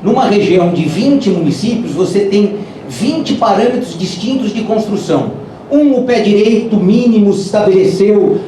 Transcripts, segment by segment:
numa região de 20 municípios, você tem 20 parâmetros distintos de construção. O pé direito mínimo se estabeleceu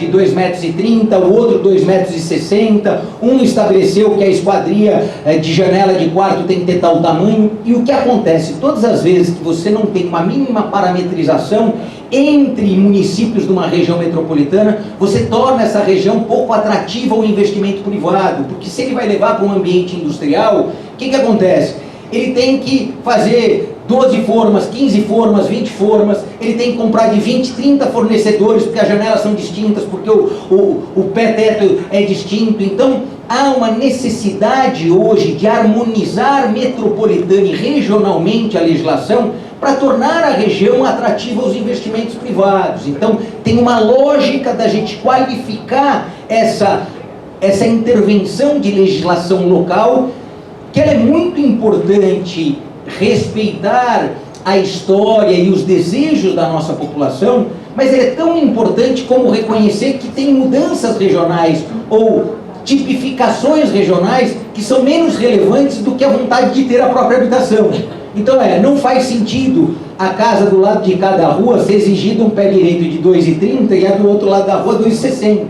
de 2,30 metros, o outro 2,60 metros, estabeleceu que a esquadria de janela de quarto tem que ter tal tamanho. E o que acontece? Todas as vezes que você não tem uma mínima parametrização entre municípios de uma região metropolitana, você torna essa região pouco atrativa ao investimento privado, porque se ele vai levar para um ambiente industrial, o que acontece? Ele tem que fazer 12 formas, 15 formas, 20 formas, ele tem que comprar de 20, 30 fornecedores, porque as janelas são distintas, porque o pé-teto é distinto. Então, há uma necessidade hoje de harmonizar metropolitana e regionalmente a legislação para tornar a região atrativa aos investimentos privados. Então, tem uma lógica da gente qualificar essa intervenção de legislação local, que ela é muito importante respeitar a história e os desejos da nossa população, mas é tão importante como reconhecer que tem mudanças regionais ou tipificações regionais que são menos relevantes do que a vontade de ter a própria habitação. Então não faz sentido a casa do lado de cada rua ser exigida um pé direito de 2,30 e a do outro lado da rua 2,60.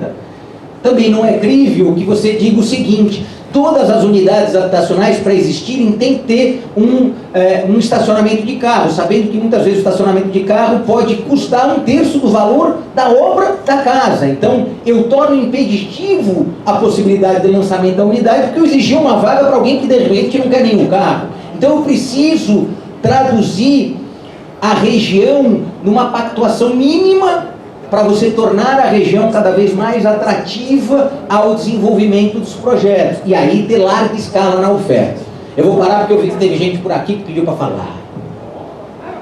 Também não é crível que você diga o seguinte: todas as unidades habitacionais, para existirem, tem que ter um estacionamento de carro, sabendo que muitas vezes o estacionamento de carro pode custar 1/3 do valor da obra da casa. Então, eu torno impeditivo a possibilidade de lançamento da unidade, porque eu exigi uma vaga para alguém que de repente não quer nenhum carro. Então, eu preciso traduzir a região numa pactuação mínima para você tornar a região cada vez mais atrativa ao desenvolvimento dos projetos. E aí ter larga escala na oferta. Eu vou parar porque eu vi que teve gente por aqui que pediu para falar.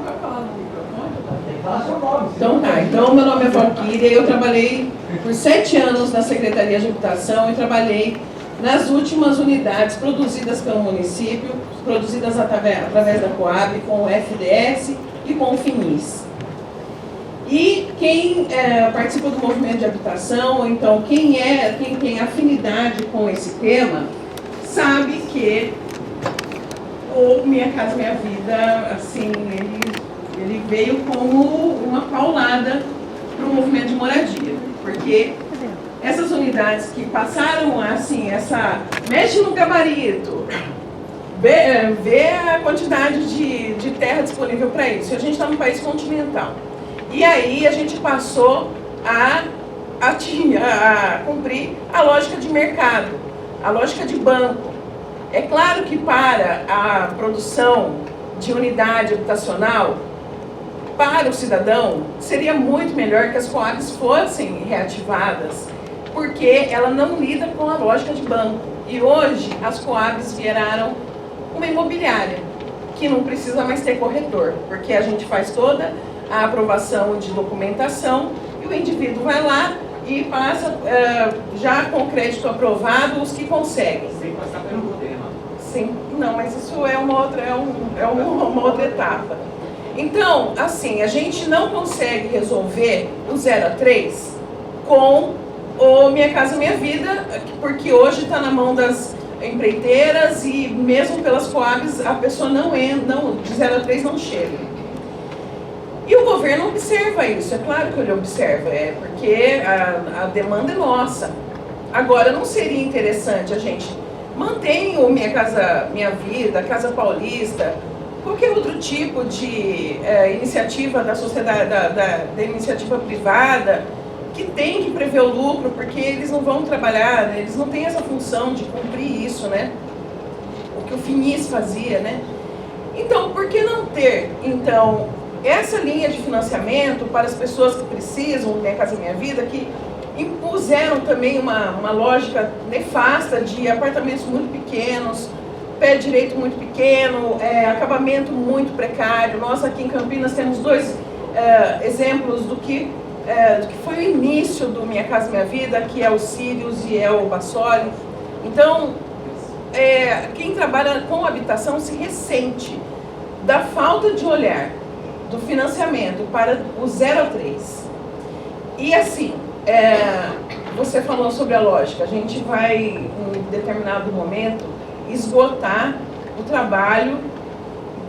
Vai falar no microfone? Então tá, então meu nome é Valquíria, eu trabalhei por 7 anos na Secretaria de Habitação e trabalhei nas últimas unidades produzidas pelo município, produzidas através da Coab, com o FDS e com o FINIS. E quem participa do movimento de habitação, então quem tem afinidade com esse tema, sabe que o Minha Casa Minha Vida, assim, ele veio como uma paulada para o movimento de moradia, porque essas unidades que passaram, assim, mexe no gabarito, vê a quantidade de terra disponível para isso. A gente está num país continental. E aí a gente passou a cumprir a lógica de mercado, a lógica de banco. É claro que para a produção de unidade habitacional, para o cidadão, seria muito melhor que as Coabs fossem reativadas, porque ela não lida com a lógica de banco. E hoje as Coabs viraram uma imobiliária, que não precisa mais ter corretor, porque a gente faz toda a aprovação de documentação e o indivíduo vai lá e passa já com crédito aprovado os que conseguem. Sem passar pelo governo. Sim, não, mas isso é uma outra etapa. Então, assim, a gente não consegue resolver o 0 a 3 com o Minha Casa Minha Vida, porque hoje está na mão das empreiteiras e mesmo pelas Coabs a pessoa de 0 a 3 não chega. E o governo observa isso, é claro que ele observa, porque a demanda é nossa. Agora, não seria interessante a gente manter o Minha Casa Minha Vida, Casa Paulista, qualquer outro tipo de iniciativa da sociedade, da iniciativa privada, que tem que prever o lucro, porque eles não vão trabalhar, né? Eles não têm essa função de cumprir isso, né? O que o FINIS fazia, né? Então, por que não ter, essa linha de financiamento para as pessoas que precisam, Minha Casa Minha Vida, que impuseram também uma lógica nefasta de apartamentos muito pequenos, pé direito muito pequeno, acabamento muito precário. Nós aqui em Campinas temos 2 exemplos do que foi o início do Minha Casa Minha Vida, que é o Sirius e é o Bassoli. Então, quem trabalha com habitação se ressente da falta de olhar do financiamento para o 0 a 3. E assim, você falou sobre a lógica, a gente vai, em determinado momento, esgotar o trabalho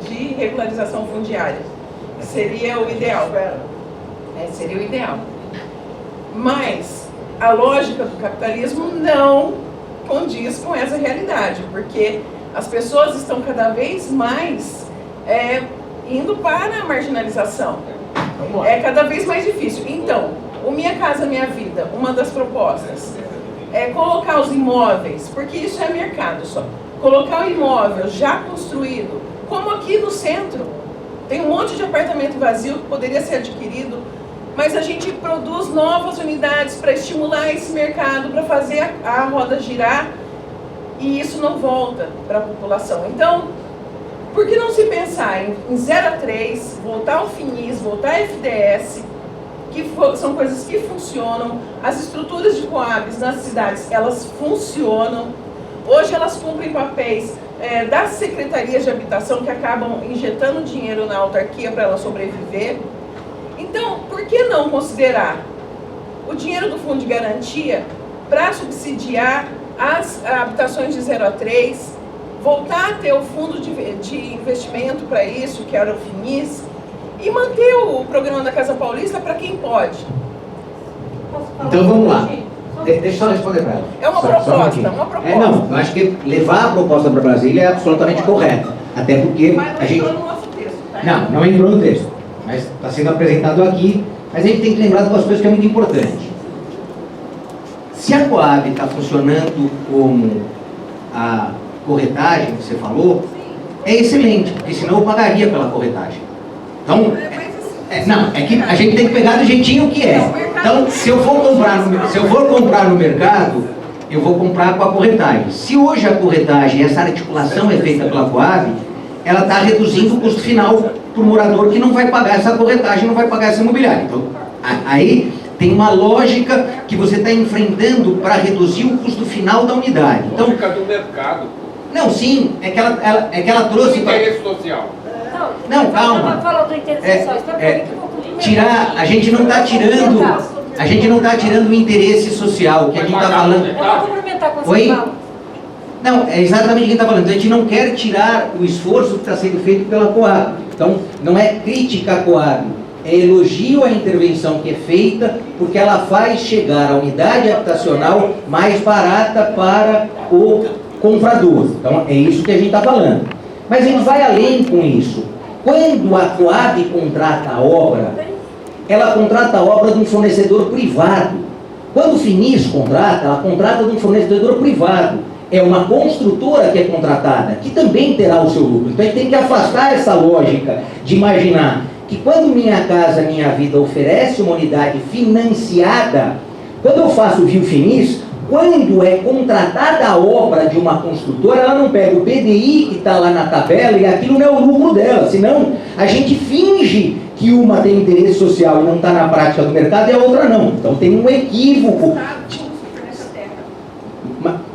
de regularização fundiária. Seria o ideal. Seria o ideal. Mas a lógica do capitalismo não condiz com essa realidade, porque as pessoas estão cada vez mais indo para a marginalização. É cada vez mais difícil. Então, o Minha Casa Minha Vida, uma das propostas, é colocar os imóveis, porque isso é mercado só, colocar o imóvel já construído, como aqui no centro, tem um monte de apartamento vazio que poderia ser adquirido, mas a gente produz novas unidades para estimular esse mercado, para fazer a roda girar, e isso não volta para a população. Então, por que não se pensar em 0 a 3, voltar ao FINIS, voltar ao FDS, que são coisas que funcionam, as estruturas de Coabs nas cidades, elas funcionam, hoje elas cumprem papéis das secretarias de habitação que acabam injetando dinheiro na autarquia para ela sobreviver. Então, por que não considerar o dinheiro do Fundo de Garantia para subsidiar as habitações de 0 a 3, voltar a ter o fundo de investimento para isso, que era o FINIS, e manter o programa da Casa Paulista para quem pode? Então vamos lá. Deixa eu só responder para ela. É uma proposta, uma proposta. Não, eu acho que levar a proposta para Brasília é absolutamente correto. Até porque Mas não a gente... entrou no nosso texto, tá? Não entrou no texto. Mas está sendo apresentado aqui. Mas a gente tem que lembrar de duas coisas que é muito importante. Se a Coab está funcionando como a corretagem que você falou, é excelente, porque senão eu pagaria pela corretagem. Então, é que a gente tem que pegar do jeitinho que é. Então, se eu for comprar no mercado, eu vou comprar com a corretagem. Se hoje a corretagem, essa articulação é feita pela Coab, ela está reduzindo o custo final para o morador que não vai pagar essa corretagem, não vai pagar essa imobiliária. Então, aí tem uma lógica que você está enfrentando para reduzir o custo final da unidade. Então, fica do mercado. Não, sim, é que ela trouxe... Interesse social. Não, calma. Fala do interesse social. Tirar, a gente não está tirando o interesse social, que a gente está falando... Eu vou complementar com Oi? você fala. Não, é exatamente o que a gente está falando. Então, a gente não quer tirar o esforço que está sendo feito pela Coab. Então, não é crítica à Coab, é elogio à intervenção que é feita, porque ela faz chegar a unidade habitacional mais barata para o comprador. Então, é isso que a gente está falando. Mas a gente vai além com isso. Quando a Coab contrata a obra, ela contrata a obra de um fornecedor privado. Quando o FINIS contrata, ela contrata de um fornecedor privado. É uma construtora que é contratada, que também terá o seu lucro. Então a gente tem que afastar essa lógica de imaginar que quando Minha Casa Minha Vida oferece uma unidade financiada, quando eu faço o FINIS, quando é contratada a obra de uma construtora, ela não pega o PDI que está lá na tabela e aquilo não é o lucro dela, senão a gente finge que uma tem interesse social e não está na prática do mercado e a outra não. Então tem um equívoco.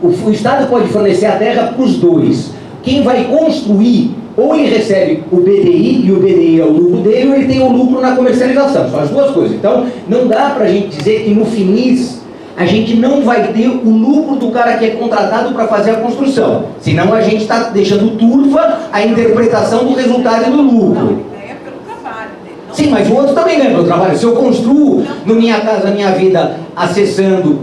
O Estado pode fornecer a terra para os dois. Quem vai construir, ou ele recebe o BDI, e o BDI é o lucro dele, ou ele tem o lucro na comercialização. São as duas coisas. Então, não dá para a gente dizer que no FINIS a gente não vai ter o lucro do cara que é contratado para fazer a construção. Senão a gente está deixando turva a interpretação do resultado e do lucro. Sim, mas o outro também ganha pelo trabalho. Se eu construo no Minha Casa Minha Vida acessando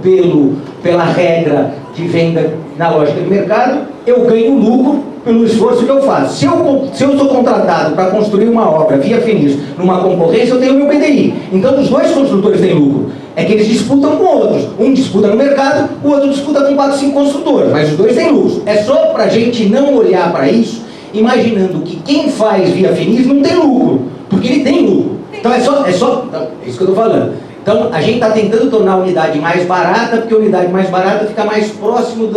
pela regra de venda na lógica do mercado, eu ganho lucro pelo esforço que eu faço. Se eu sou contratado para construir uma obra via FINIS numa concorrência, eu tenho meu PDI. Então os dois construtores têm lucro. É que eles disputam com outros. Um disputa no mercado, o outro disputa com 4, 5 construtores. Mas os dois têm lucro. É só para a gente não olhar para isso imaginando que quem faz via FINIS não tem lucro, porque ele tem lucro. Então é isso que eu estou falando. Então a gente está tentando tornar a unidade mais barata, porque a unidade mais barata fica mais próximo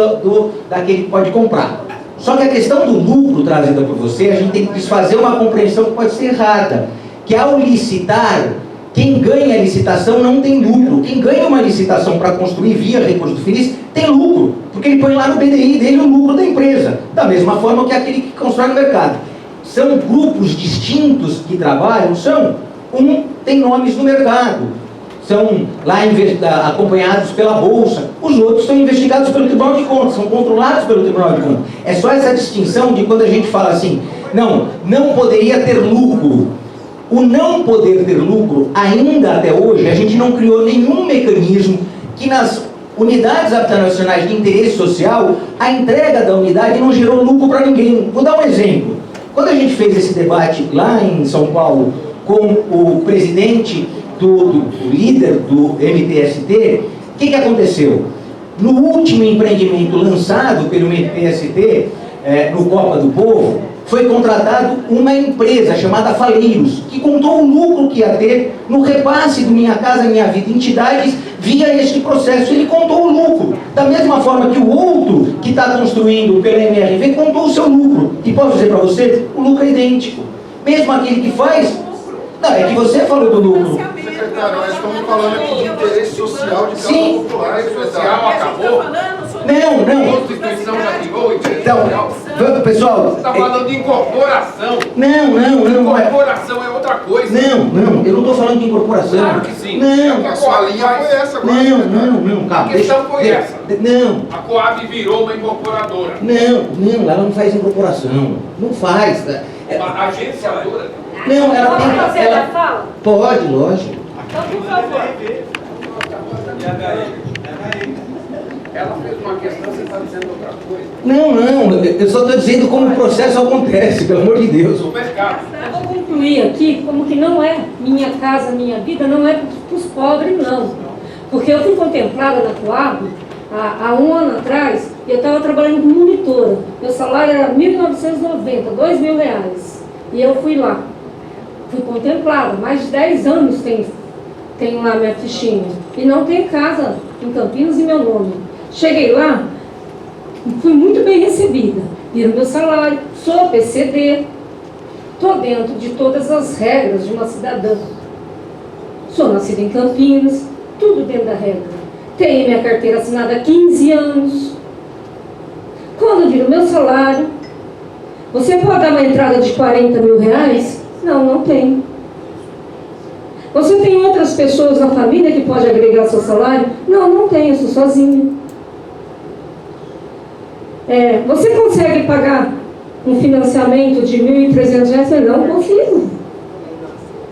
daquele que pode comprar. Só que a questão do lucro trazida por você, a gente tem que desfazer uma compreensão que pode ser errada, que ao licitar, quem ganha a licitação não tem lucro. Quem ganha uma licitação para construir via recurso do FINIS tem lucro, porque ele põe lá no BDI dele o lucro da empresa, da mesma forma que aquele que constrói no mercado. São grupos distintos que trabalham, um tem nomes no mercado. são lá acompanhados pela Bolsa, os outros são investigados pelo Tribunal de Contas, são controlados pelo Tribunal de Contas. É só essa distinção de quando a gente fala assim, não poderia ter lucro. O não poder ter lucro, ainda até hoje, a gente não criou nenhum mecanismo que nas unidades habitacionais de interesse social, a entrega da unidade não gerou lucro para ninguém. Vou dar um exemplo. Quando a gente fez esse debate lá em São Paulo com o presidente do líder do MTST, o que aconteceu? No último empreendimento lançado pelo MTST, no Copa do Povo, foi contratado uma empresa chamada Faleiros, que contou o lucro que ia ter no repasse do Minha Casa Minha Vida, entidades via este processo. Ele contou o lucro, da mesma forma que o outro que está construindo pela MRV contou o seu lucro. E posso dizer para você, o lucro é idêntico. Mesmo aquele que faz... Não, é que você falou do lucro. Secretário, nós estamos falando aqui de interesse social de casa Sim. popular. Social acabou? Não. A Constituição já tirou o interesse Então, social? pessoal... Você está falando de incorporação. Não. Incorporação é outra coisa. Não, eu não estou falando de incorporação. Claro que sim. Não. A sua linha foi essa agora. Não, calma. A questão foi essa. Não. A Coab virou uma incorporadora. Não, ela não faz incorporação. Não faz. Uma agenciadora. Não, ela tem... Pode fazer a fala? Pode, lógico. Então, por favor. Ela fez uma questão, você está dizendo outra coisa. Não, eu só estou dizendo como o processo acontece, pelo amor de Deus. No mercado. Eu vou concluir aqui como que não é Minha Casa Minha Vida, não é para os pobres, não. Porque eu fui contemplada na Coab há um ano atrás, e eu estava trabalhando como monitora. Meu salário era R$ 1.990, R$2.000. E eu fui lá. Fui contemplada, mais de 10 anos tenho lá minha fichinha. E não tem casa em Campinas e meu nome. Cheguei lá, fui muito bem recebida. Viram meu salário, sou PCD, estou dentro de todas as regras de uma cidadã. Sou nascida em Campinas, tudo dentro da regra. Tenho minha carteira assinada há 15 anos. Quando viram meu salário, você pode dar uma entrada de R$40 mil? Não tem. Você tem outras pessoas na família que pode agregar seu salário? Não tem, eu sou sozinha. Você consegue pagar um financiamento de R$1.300? Não consigo.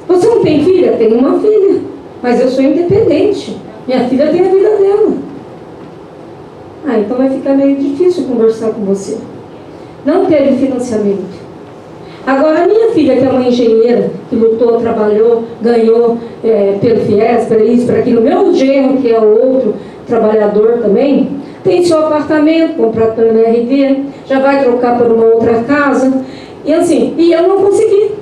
Você não tem filha? Tenho uma filha, mas eu sou independente. Minha filha tem a vida dela. Então vai ficar meio difícil conversar com você. Não teve financiamento. Agora, a minha filha, que é uma engenheira, que lutou, trabalhou, ganhou pelo FIES, para isso, para aquilo. Meu genro, que é o outro trabalhador também, tem seu apartamento comprado pela MRV, já vai trocar por uma outra casa. E assim, e eu não consegui.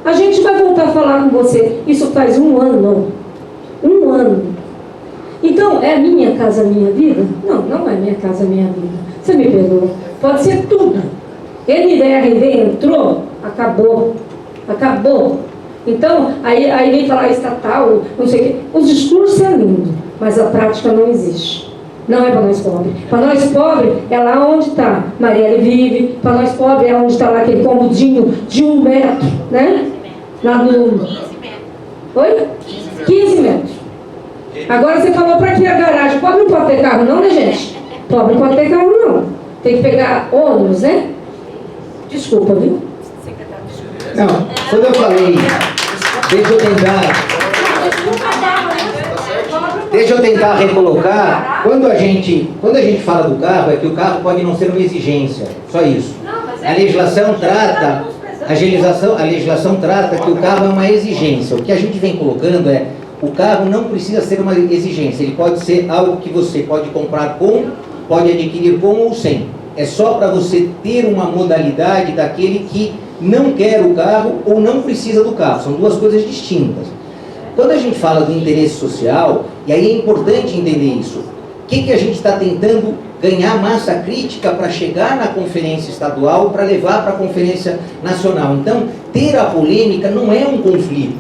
A gente vai voltar a falar com você. Isso faz um ano. Então, é Minha Casa Minha Vida? Não é Minha Casa Minha Vida. Você me perdoa. Pode ser tudo. MRV entrou, acabou. Então, aí vem falar estatal, não sei o quê. Os discursos é lindo, mas a prática não existe. Não é para nós pobres. Para nós pobres é lá onde está Marielle vive. Para nós pobres é onde está lá aquele combudinho de 1 metro, né? Lá no... 15 metros. Oi? 15 metros. Agora você falou para aqui a garagem. Pobre não pode ter carro não, né, gente? Pobre não pode ter carro não. Tem que pegar ônibus, né? Desculpa, viu? Não, quando eu falei, deixa eu tentar recolocar, quando a gente fala do carro, é que o carro pode não ser uma exigência, só isso. A legislação trata que o carro é uma exigência. O que a gente vem colocando é, o carro não precisa ser uma exigência, ele pode ser algo que você pode comprar com, pode adquirir com ou sem. É só para você ter uma modalidade daquele que não quer o carro ou não precisa do carro. São duas coisas distintas. Quando a gente fala do interesse social, e aí é importante entender isso, o que a gente está tentando ganhar massa crítica para chegar na conferência estadual, para levar para a conferência nacional. Então, ter a polêmica não é um conflito.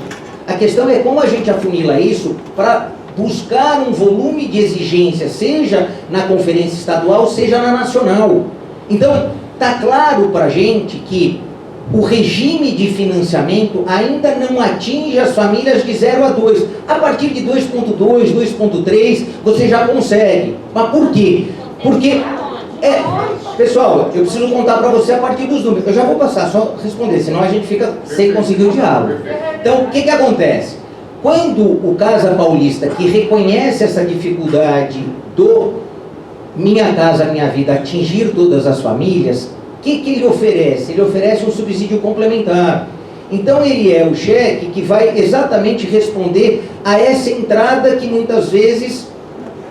A questão é como a gente afunila isso para buscar um volume de exigência, seja na conferência estadual, seja na nacional. Então, está claro para a gente que o regime de financiamento ainda não atinge as famílias de 0 a 2. A partir de 2.2, 2.3, você já consegue. Mas por quê? Porque, pessoal, eu preciso contar para você a partir dos números. Eu já vou passar, só responder, senão a gente fica sem conseguir o diálogo. Então, o que acontece? Quando o Casa Paulista, que reconhece essa dificuldade do Minha Casa Minha Vida atingir todas as famílias, o que ele oferece? Ele oferece um subsídio complementar. Então ele é o cheque que vai exatamente responder a essa entrada que muitas vezes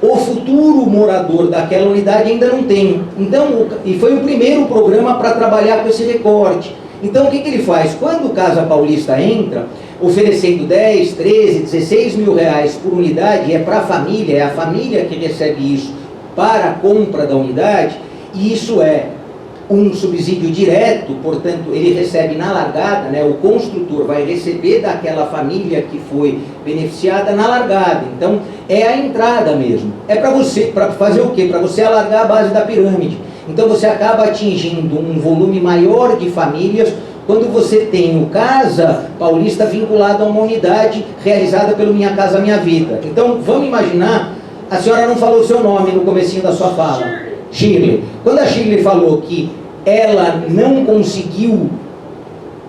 o futuro morador daquela unidade ainda não tem. Então, e foi o primeiro programa para trabalhar com esse recorte. Então o que ele faz? Quando o Casa Paulista entra, oferecendo 10, 13, 16 mil reais por unidade, é para a família, é a família que recebe isso para a compra da unidade, e isso é um subsídio direto, portanto, ele recebe na largada, né, o construtor vai receber daquela família que foi beneficiada na largada. Então, é a entrada mesmo. É para você, para fazer o quê? Para você alargar a base da pirâmide. Então, você acaba atingindo um volume maior de famílias quando você tem o Casa Paulista vinculado a uma unidade realizada pelo Minha Casa Minha Vida. Então, vamos imaginar, a senhora não falou o seu nome no comecinho da sua fala. Shirley. Quando a Shirley falou que ela não conseguiu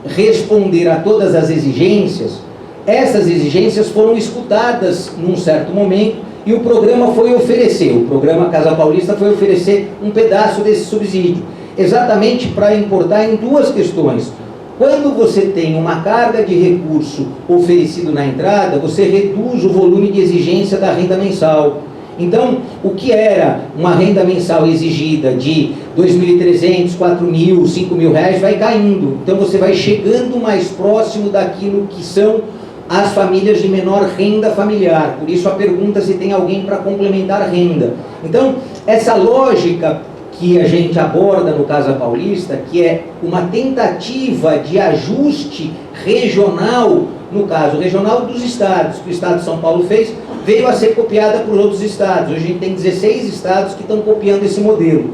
responder a todas as exigências, essas exigências foram escutadas num certo momento e o programa foi oferecer, o programa Casa Paulista foi oferecer um pedaço desse subsídio, exatamente para importar em duas questões. Quando você tem uma carga de recurso oferecido na entrada, você reduz o volume de exigência da renda mensal. Então, o que era uma renda mensal exigida de 2.300, 4.000, 5.000 reais vai caindo. Então, você vai chegando mais próximo daquilo que são as famílias de menor renda familiar. Por isso, a pergunta se tem alguém para complementar a renda. Então, essa lógica que a gente aborda no Casa Paulista, que é uma tentativa de ajuste regional, no caso regional dos estados, que o estado de São Paulo fez, veio a ser copiada por outros estados. Hoje a gente tem 16 estados que estão copiando esse modelo.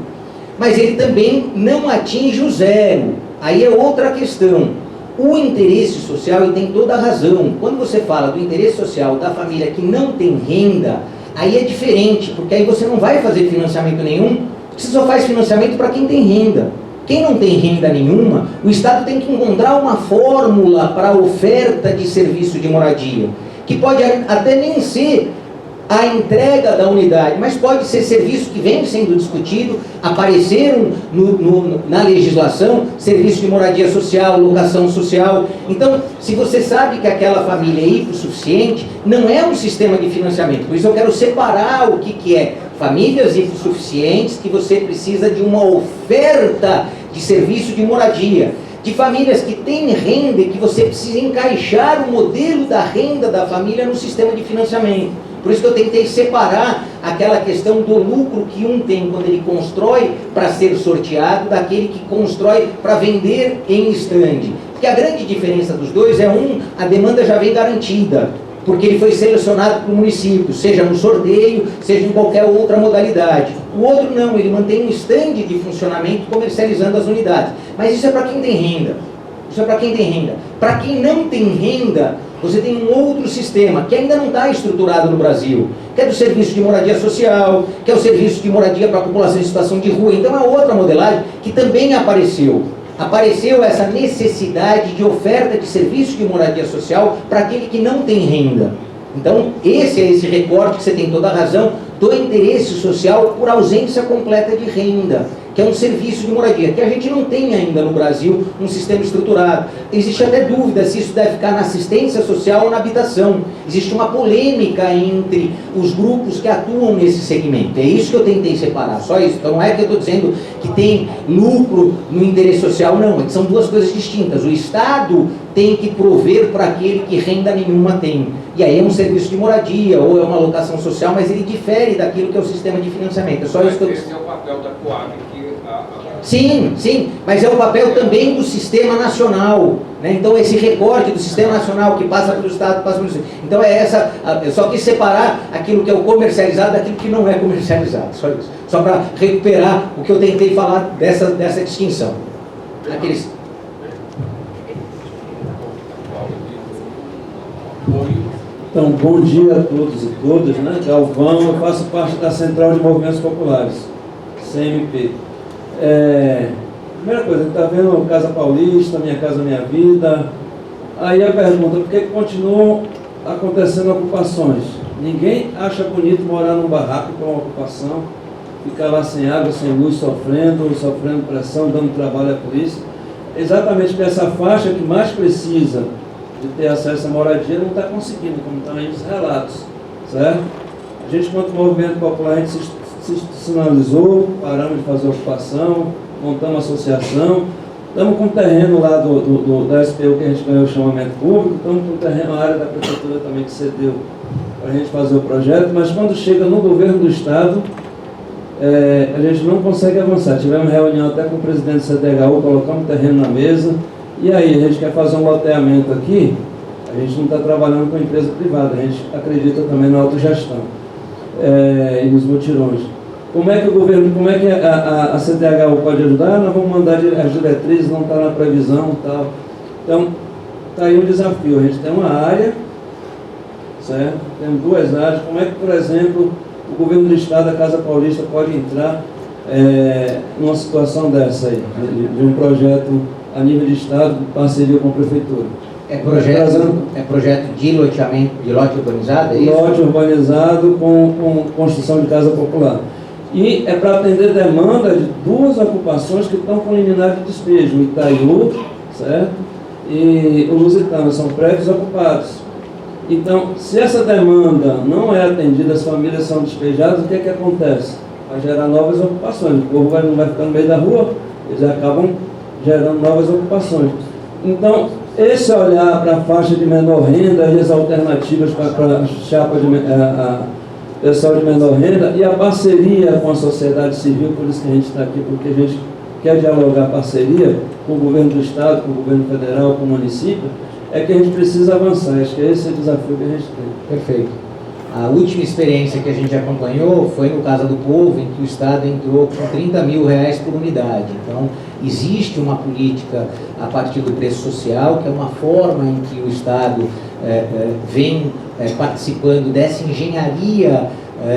Mas ele também não atinge o zero. Aí é outra questão. O interesse social, e tem toda a razão, quando você fala do interesse social da família que não tem renda, aí é diferente, porque aí você não vai fazer financiamento nenhum, você só faz financiamento para quem tem renda. Quem não tem renda nenhuma, o Estado tem que encontrar uma fórmula para a oferta de serviço de moradia, que pode até nem ser a entrega da unidade, mas pode ser serviço que vem sendo discutido, apareceram na legislação, serviço de moradia social, locação social. Então, se você sabe que aquela família é hipossuficiente, não é um sistema de financiamento. Por isso eu quero separar o que é famílias hipossuficientes, que você precisa de uma oferta de serviço de moradia, de famílias que têm renda e que você precisa encaixar o modelo da renda da família no sistema de financiamento. Por isso que eu tentei separar aquela questão do lucro que um tem quando ele constrói para ser sorteado, daquele que constrói para vender em stand. Porque a grande diferença dos dois é a demanda já vem garantida, porque ele foi selecionado pelo município, seja no sorteio, seja em qualquer outra modalidade. O outro não, ele mantém um stand de funcionamento comercializando as unidades. Mas isso é para quem tem renda. Isso é para quem tem renda. Para quem não tem renda, você tem um outro sistema que ainda não está estruturado no Brasil, que é do serviço de moradia social, que é o serviço de moradia para a população em situação de rua. Então é outra modelagem que também apareceu. Apareceu essa necessidade de oferta de serviço de moradia social para aquele que não tem renda. Então, esse é esse recorte que você tem toda a razão do interesse social por ausência completa de renda, que é um serviço de moradia, que a gente não tem ainda no Brasil um sistema estruturado. Existe até dúvida se isso deve ficar na assistência social ou na habitação. Existe uma polêmica entre os grupos que atuam nesse segmento. É isso que eu tentei separar, só isso. Então não é que eu estou dizendo que tem lucro no interesse social, não. É que são duas coisas distintas. O Estado tem que prover para aquele que renda nenhuma tem. E aí é um serviço de moradia ou é uma locação social, mas ele difere daquilo que é o sistema de financiamento. É só isso que eu... Esse é o papel da Coab que... Sim, sim, mas é o papel também do sistema nacional, né? Então esse recorte do sistema nacional que passa pelo Estado, passa pelo... Então eu só quis separar aquilo que é o comercializado daquilo que não é comercializado, só isso. Só para recuperar o que eu tentei falar dessa distinção. apoio. Então, bom dia a todos e todas, né? Galvão, eu faço parte da Central de Movimentos Populares, CMP. Primeira coisa, a gente está vendo Casa Paulista, Minha Casa Minha Vida. Aí a pergunta, por que continuam acontecendo ocupações? Ninguém acha bonito morar num barraco com uma ocupação, ficar lá sem água, sem luz, sofrendo pressão, dando trabalho à polícia. Exatamente porque essa faixa que mais precisa de ter acesso à moradia não está conseguindo, como estão aí os relatos, certo? A gente, quanto movimento popular, a gente se institucionalizou, paramos de fazer ocupação, montamos uma associação, estamos com um terreno lá da SPU que a gente ganhou o chamamento público, estamos com um terreno, a área da prefeitura também que cedeu para a gente fazer o projeto, mas quando chega no governo do estado, a gente não consegue avançar. Tivemos reunião até com o presidente do CDHU, colocamos o terreno na mesa, e aí a gente quer fazer um loteamento aqui, a gente não está trabalhando com empresa privada, a gente acredita também na autogestão e nos mutirões. Como é que o governo, como é que a CDHU pode ajudar? Nós vamos mandar as diretrizes, não está na previsão e tal. Então, está aí um desafio. A gente tem uma área, certo? Temos duas áreas. Como é que, por exemplo, o governo do estado, a Casa Paulista, pode entrar numa situação dessa aí, de um projeto a nível de estado, de parceria com a prefeitura? É projeto de loteamento, de lote urbanizado, é isso? Lote urbanizado com construção de casa popular. E é para atender demanda de duas ocupações que estão com liminar de despejo, o Itaiú, certo? E o Lusitano, são prédios ocupados. Então, se essa demanda não é atendida, as famílias são despejadas, o que é que acontece? Vai gerar novas ocupações, o povo não vai ficar no meio da rua, eles acabam gerando novas ocupações. Então, esse olhar para a faixa de menor renda e as alternativas para a chapa de pessoal de menor renda e a parceria com a sociedade civil, por isso que a gente está aqui, porque a gente quer dialogar parceria com o governo do estado, com o governo federal, com o município, é que a gente precisa avançar. Acho que esse é o desafio que a gente tem. Perfeito. A última experiência que a gente acompanhou foi no Casa do Povo, em que o Estado entrou com R$30 mil por unidade. Então, existe uma política a partir do preço social, que é uma forma em que o Estado vem participando dessa engenharia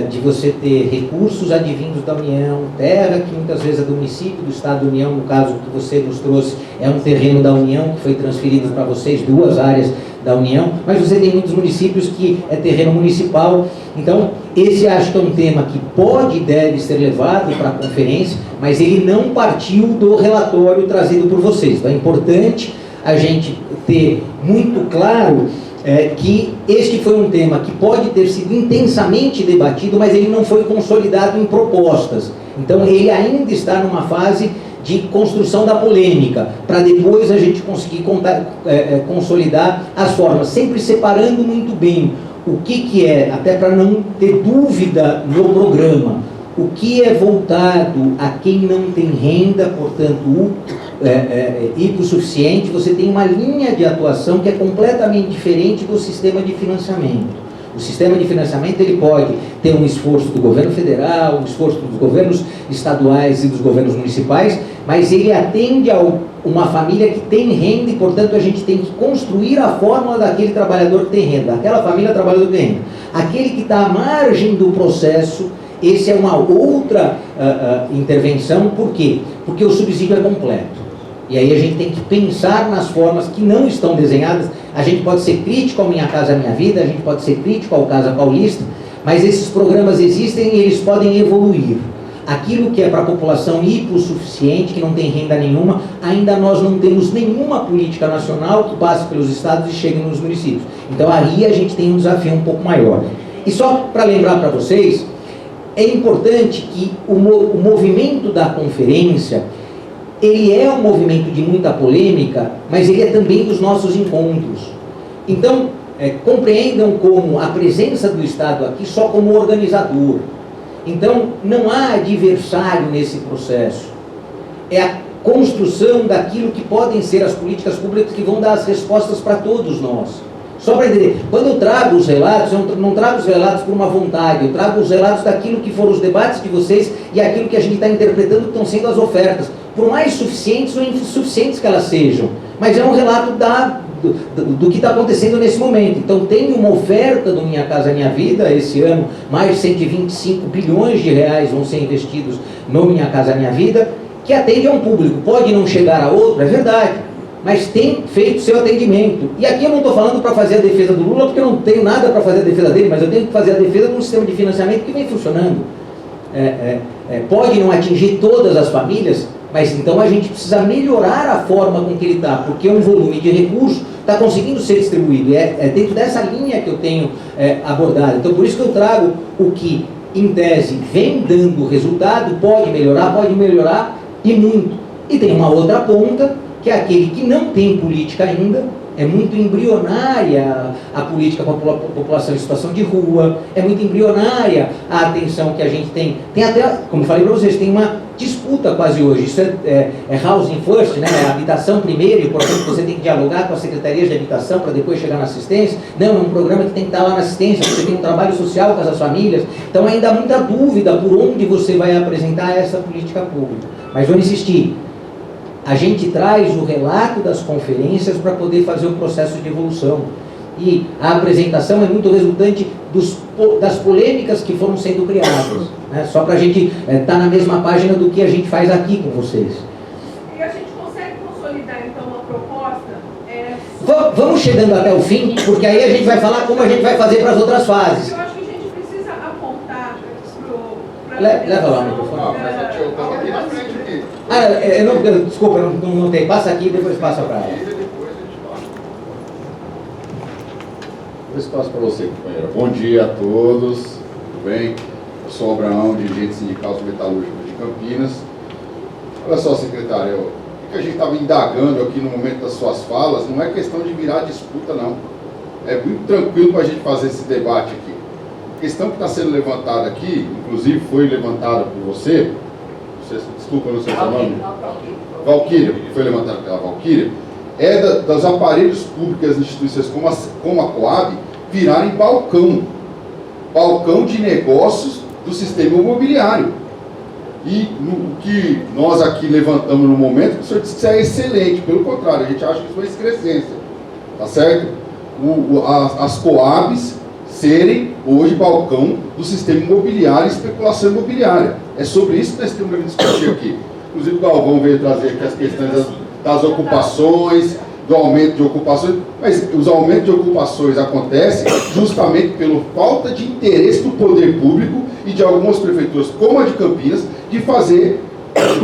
de você ter recursos advindos da União, terra que muitas vezes é do município, do Estado da União, no caso que você nos trouxe, é um terreno da União que foi transferido para vocês, duas áreas da União, mas você tem muitos municípios que é terreno municipal. Então, esse acho que é um tema que pode e deve ser levado para a conferência, mas ele não partiu do relatório trazido por vocês. Então, é importante a gente ter muito claro que este foi um tema que pode ter sido intensamente debatido, mas ele não foi consolidado em propostas. Então, ele ainda está numa fase de construção da polêmica, para depois a gente conseguir consolidar as formas, sempre separando muito bem o que é, até para não ter dúvida no programa, o que é voltado a quem não tem renda, portanto, hipossuficiente. Você tem uma linha de atuação que é completamente diferente do sistema de financiamento. O sistema de financiamento ele pode ter um esforço do governo federal, um esforço dos governos estaduais e dos governos municipais, mas ele atende a uma família que tem renda e, portanto, a gente tem que construir a fórmula daquele trabalhador que tem renda, aquela família trabalhador que tem renda. Aquele que está à margem do processo, esse é uma outra intervenção. Por quê? Porque o subsídio é completo. E aí a gente tem que pensar nas formas que não estão desenhadas. A gente pode ser crítico ao Minha Casa Minha Vida, a gente pode ser crítico ao Casa Paulista, mas esses programas existem e eles podem evoluir. Aquilo que é para a população hipossuficiente, que não tem renda nenhuma, ainda nós não temos nenhuma política nacional que passe pelos estados e chegue nos municípios. Então aí a gente tem um desafio um pouco maior. E só para lembrar para vocês, é importante que o movimento da conferência, ele é um movimento de muita polêmica, mas ele é também dos nossos encontros. Então, compreendam como a presença do Estado aqui só como organizador. Então, não há adversário nesse processo. É a construção daquilo que podem ser as políticas públicas que vão dar as respostas para todos nós. Só para entender, quando eu trago os relatos, eu não trago os relatos por uma vontade, eu trago os relatos daquilo que foram os debates de vocês e aquilo que a gente está interpretando que estão sendo as ofertas, por mais suficientes ou insuficientes que elas sejam. Mas é um relato do que está acontecendo nesse momento. Então tem uma oferta do Minha Casa Minha Vida, esse ano mais de 125 bilhões de reais vão ser investidos no Minha Casa Minha Vida, que atende a um público, pode não chegar a outro, é verdade, mas tem feito seu atendimento. E aqui eu não estou falando para fazer a defesa do Lula, porque eu não tenho nada para fazer a defesa dele, mas eu tenho que fazer a defesa de um sistema de financiamento que vem funcionando. Pode não atingir todas as famílias, mas então a gente precisa melhorar a forma com que ele está, porque um volume de recursos está conseguindo ser distribuído. É dentro dessa linha que eu tenho abordado. Então por isso que eu trago o que, em tese, vem dando resultado, pode melhorar e muito. E tem uma outra ponta, que é aquele que não tem política ainda, é muito embrionária a política com a população em situação de rua, é muito embrionária a atenção que a gente tem. Tem até, como falei para vocês, tem uma disputa quase hoje. Isso é housing first, né? É habitação primeiro, e portanto você tem que dialogar com as secretarias de habitação para depois chegar na assistência. Não, é um programa que tem que estar lá na assistência, você tem um trabalho social com essas famílias. Então ainda há muita dúvida por onde você vai apresentar essa política pública. Mas vou insistir. A gente traz o relato das conferências para poder fazer o processo de evolução. E a apresentação é muito resultante das polêmicas que foram sendo criadas, né? Só para a gente estar na mesma página do que a gente faz aqui com vocês. E a gente consegue consolidar, então, uma proposta? Vamos chegando até o fim, porque aí a gente vai falar como a gente vai fazer para as outras fases. Eu acho que a gente precisa apontar para Leva lá o microfone. Mas eu estava aqui na frente aqui. Desculpa, eu não notei. Passa aqui e depois passa para ela. Depois passo para você, companheira. Bom dia a todos, tudo bem? Eu sou o Abraão, dirigente sindical dos metalúrgicos de Campinas. Olha só, secretário, o que a gente estava indagando aqui no momento das suas falas não é questão de virar disputa, não. É muito tranquilo para a gente fazer esse debate aqui. A questão que está sendo levantada aqui, inclusive foi levantada por você, desculpa, não sei o seu nome. Valquíria, que foi levantada pela Valquíria, dos aparelhos públicos das instituições como a Coab virarem balcão de negócios do sistema imobiliário. E o que nós aqui levantamos no momento, o senhor disse que isso é excelente, pelo contrário, a gente acha que isso é uma excrescência, tá certo? As Coabs serem hoje balcão do sistema imobiliário e especulação imobiliária. É sobre isso que nós temos que discutir aqui. Inclusive o Galvão veio trazer aqui as questões das ocupações, do aumento de ocupações, mas os aumentos de ocupações acontecem justamente pela falta de interesse do poder público e de algumas prefeituras, como a de Campinas, de fazer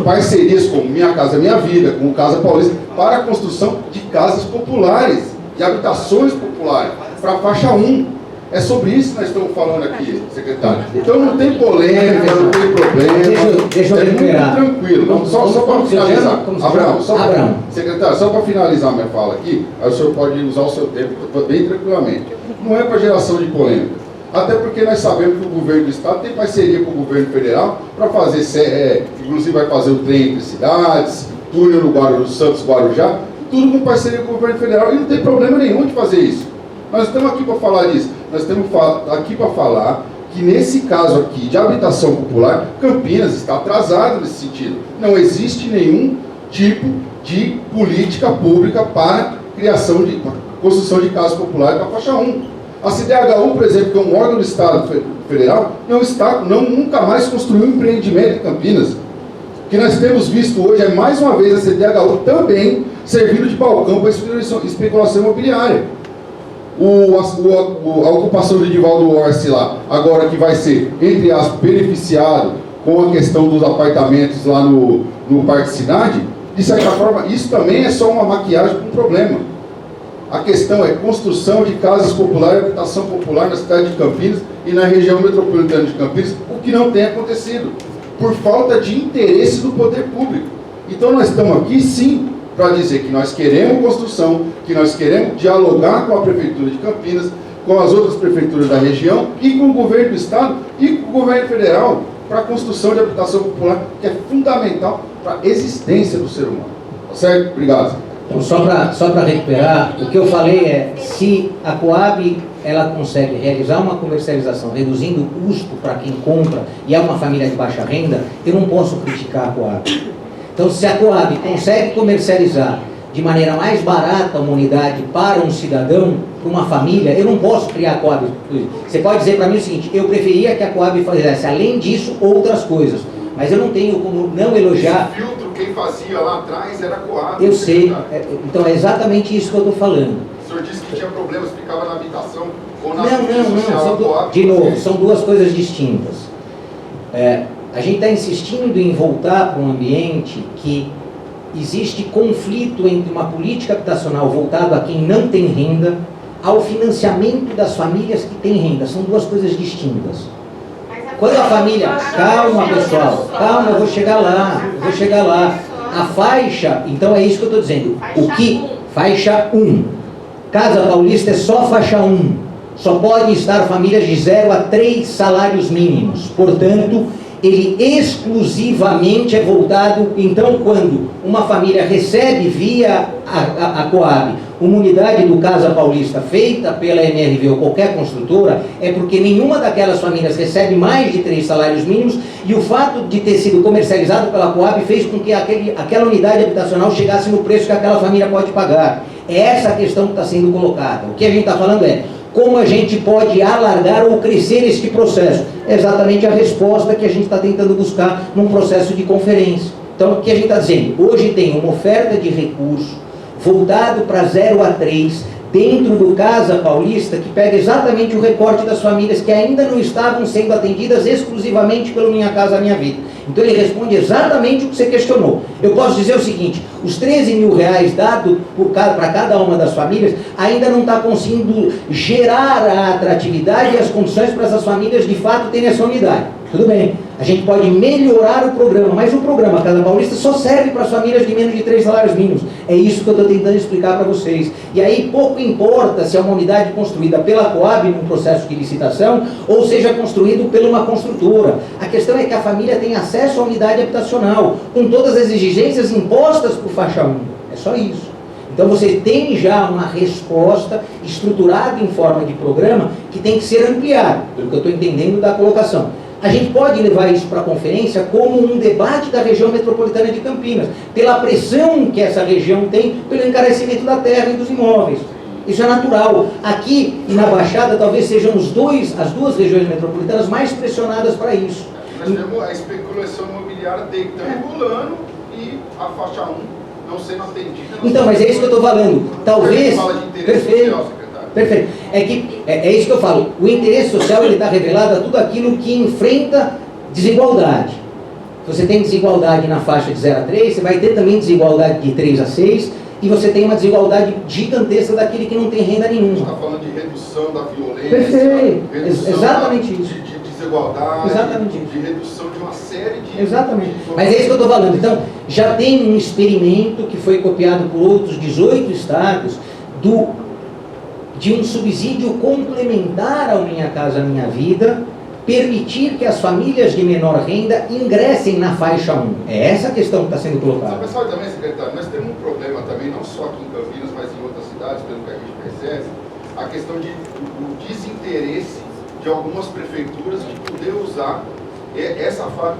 parcerias como Minha Casa Minha Vida, com o Casa Paulista, para a construção de casas populares, de habitações populares, para a faixa 1. É sobre isso que nós estamos falando aqui, secretário. Então não tem polêmica, não tem problema. Deixa eu recuperar. Muito tranquilo. Só para finalizar. Abraão. Secretário, só para finalizar minha fala aqui, aí o senhor pode usar o seu tempo bem tranquilamente. Não é para geração de polêmica. Até porque nós sabemos que o governo do estado tem parceria com o governo federal para fazer, inclusive vai fazer o trem entre cidades, túnel no Santos Guarujá, tudo com parceria com o governo federal, e não tem problema nenhum de fazer isso. Nós estamos aqui para falar disso. Nós estamos aqui para falar que nesse caso aqui de habitação popular, Campinas está atrasado nesse sentido. Não existe nenhum tipo de política pública para construção de casas populares para a faixa 1. A CDHU, por exemplo, que é um órgão do Estado Federal, nunca mais construiu um empreendimento em Campinas. O que nós temos visto hoje é mais uma vez a CDHU também servindo de balcão para a especulação imobiliária. A ocupação do Edivaldo Orsi lá, agora que vai ser, entre aspas, beneficiado com a questão dos apartamentos lá no Parque Cidade, de certa forma, isso também é só uma maquiagem para um problema. A questão é construção de casas populares, habitação popular na cidade de Campinas e na região metropolitana de Campinas, o que não tem acontecido, por falta de interesse do poder público. Então nós estamos aqui, sim, para dizer que nós queremos construção, que nós queremos dialogar com a Prefeitura de Campinas, com as outras prefeituras da região e com o governo do Estado e com o governo federal para a construção de habitação popular, que é fundamental para a existência do ser humano. Tá certo? Obrigado. Então, só para recuperar, o que eu falei é, se a Coab ela consegue realizar uma comercialização reduzindo o custo para quem compra e é uma família de baixa renda, eu não posso criticar a Coab. Então, se a Coab consegue comercializar de maneira mais barata uma unidade para um cidadão, para uma família, eu não posso criar a Coab. Você pode dizer para mim o seguinte, eu preferia que a Coab fizesse, além disso, outras coisas. Mas eu não tenho como não elogiar... Esse filtro, quem fazia lá atrás era a Coab. Eu sei, então é exatamente isso que eu estou falando. O senhor disse que tinha problemas, ficava na habitação ou na Não, social, Coab, de novo, são duas coisas distintas. A gente está insistindo em voltar para um ambiente que existe conflito entre uma política habitacional voltada a quem não tem renda ao financiamento das famílias que têm renda. São duas coisas distintas. Quando a família... Calma, pessoal, calma, eu vou chegar lá. A faixa, então é isso que eu estou dizendo. O que? Faixa 1. Casa Paulista é só faixa 1. Só podem estar famílias de 0 a 3 salários mínimos. Portanto, ele exclusivamente é voltado, então, quando uma família recebe via a Coab uma unidade do Casa Paulista feita pela MRV ou qualquer construtora, é porque nenhuma daquelas famílias recebe mais de 3 salários mínimos e o fato de ter sido comercializado pela Coab fez com que aquela unidade habitacional chegasse no preço que aquela família pode pagar. É essa a questão que está sendo colocada. O que a gente está falando é como a gente pode alargar ou crescer este processo. É exatamente a resposta que a gente está tentando buscar num processo de conferência. Então, o que a gente está dizendo? Hoje tem uma oferta de recurso voltado para 0 a 3, dentro do Casa Paulista, que pega exatamente o recorte das famílias que ainda não estavam sendo atendidas exclusivamente pelo Minha Casa Minha Vida. Então ele responde exatamente o que você questionou. Eu posso dizer o seguinte, os 13 mil reais dados para cada uma das famílias ainda não está conseguindo gerar a atratividade e as condições para essas famílias de fato terem essa unidade. Tudo bem, a gente pode melhorar o programa, mas o programa Casa Paulista só serve para as famílias de menos de 3 salários mínimos. É isso que eu estou tentando explicar para vocês. E aí pouco importa se é uma unidade construída pela Coab num processo de licitação ou seja construído por uma construtora. A questão é que a família tem acesso à unidade habitacional, com todas as exigências impostas por faixa 1. É só isso. Então você tem já uma resposta estruturada em forma de programa que tem que ser ampliada, pelo que eu estou entendendo da colocação. A gente pode levar isso para a conferência como um debate da região metropolitana de Campinas, pela pressão que essa região tem pelo encarecimento da terra e dos imóveis. Isso é natural. Aqui e na Baixada talvez sejam as duas regiões metropolitanas mais pressionadas para isso. Nós temos a especulação imobiliária deitando e rolando e a faixa 1 não sendo atendida. Então, mas é isso que eu estou falando. Talvez... Fala de interesse social, secretário. Perfeito. É isso que eu falo. O interesse social ele está revelado a tudo aquilo que enfrenta desigualdade. Se você tem desigualdade na faixa de 0 a 3, você vai ter também desigualdade de 3 a 6, e você tem uma desigualdade gigantesca daquele que não tem renda nenhuma. A gente está falando de redução da violência, perfeito. Redução exatamente isso. De desigualdade, exatamente de redução de uma série de... Exatamente. Mas é isso que eu estou falando. Então, já tem um experimento que foi copiado por outros 18 estados de um subsídio complementar ao Minha Casa Minha Vida, permitir que as famílias de menor renda ingressem na faixa 1. É essa a questão que está sendo colocada. Mas sabe também, secretário, nós temos um problema também, não só aqui em Campinas, mas em outras cidades, pelo que a gente percebe, a questão do desinteresse de algumas prefeituras de poder usar essa faixa.